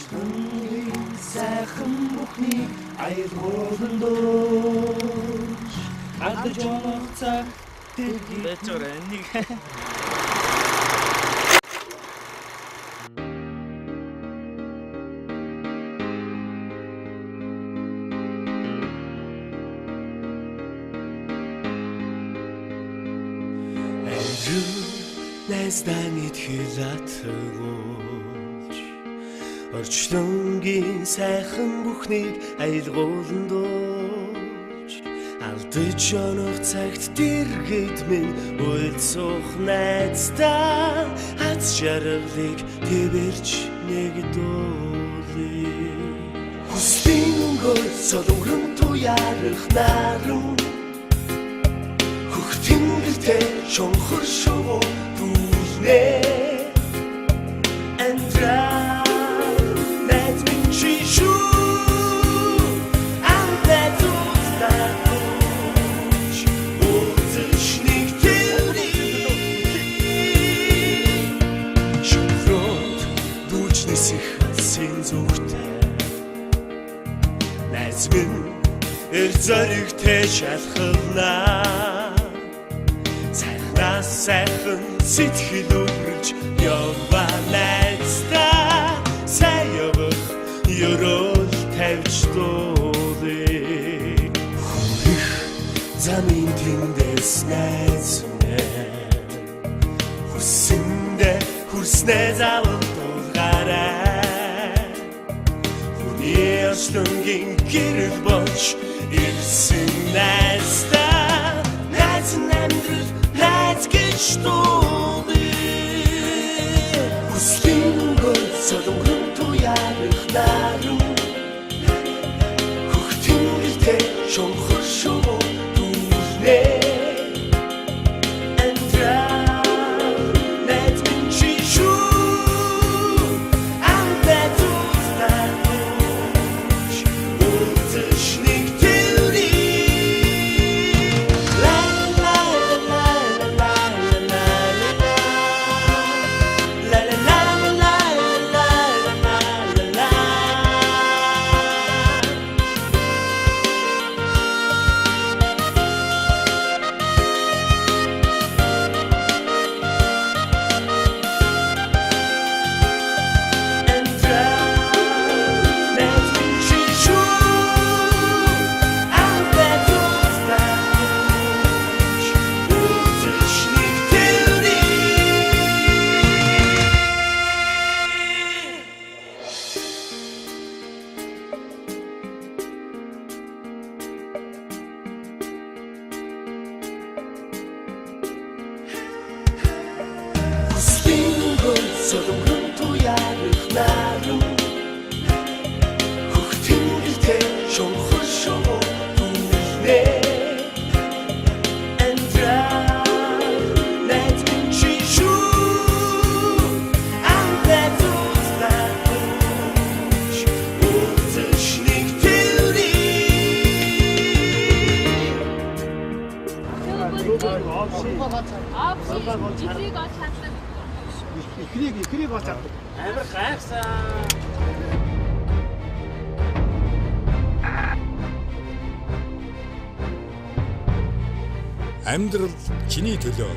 Айлтгын сайхан бүхний айлгуулан дууш ардаж онох цаг тэргийг Бэцорэ нэг Найздааны тхилатгууч Орчлонгийн сайхан бүхнийг айлгуулан дууч Алдаж онох цагт дэргэд минь уйлцох найздаа Аз жаргалыг тэвэрч нэг дуулъя Хүслийн өнгөөр солонгон туярах наран Хөх тэнгэртэй шонхор шувуу дүүлнэ Андра найз минь чи шүү Амбэтус дагууч Уулзаж нэг тэврий Шүрот дүүчнэс их сын зүгтэй Найз минь эр зоригтэй шалхалнаа Сайхан сэтгэл өргөж яваа найздаа Сайн явах ёрол тавьж дуулъя Хүрэх замын тэндээс найз минь Хүссэндээ хүрснээ заван дуулгарай Хүний орчлонгийн гэрэл болж ирсэн найздаа Найз амьдрал Найз гэж дуулъя Хүслийн өнгөөр солонгон туярах наран Хөх тэнгэртэй шонхор шувуу дүүлнэ Андра найз минь чи шүү Амбэтус дагууч Уулзаж нэг солонгон туярах наран Хөх тэнгэртэй шонхор шувуу дүүлнэ Андра найз минь чи шүү Амбэтус дагууч Уулзаж нэг тэврий Жифрийг олж хандлаа. ихрийг олж авдаг. Амар гайхсан. Амьдрал чиний төлөө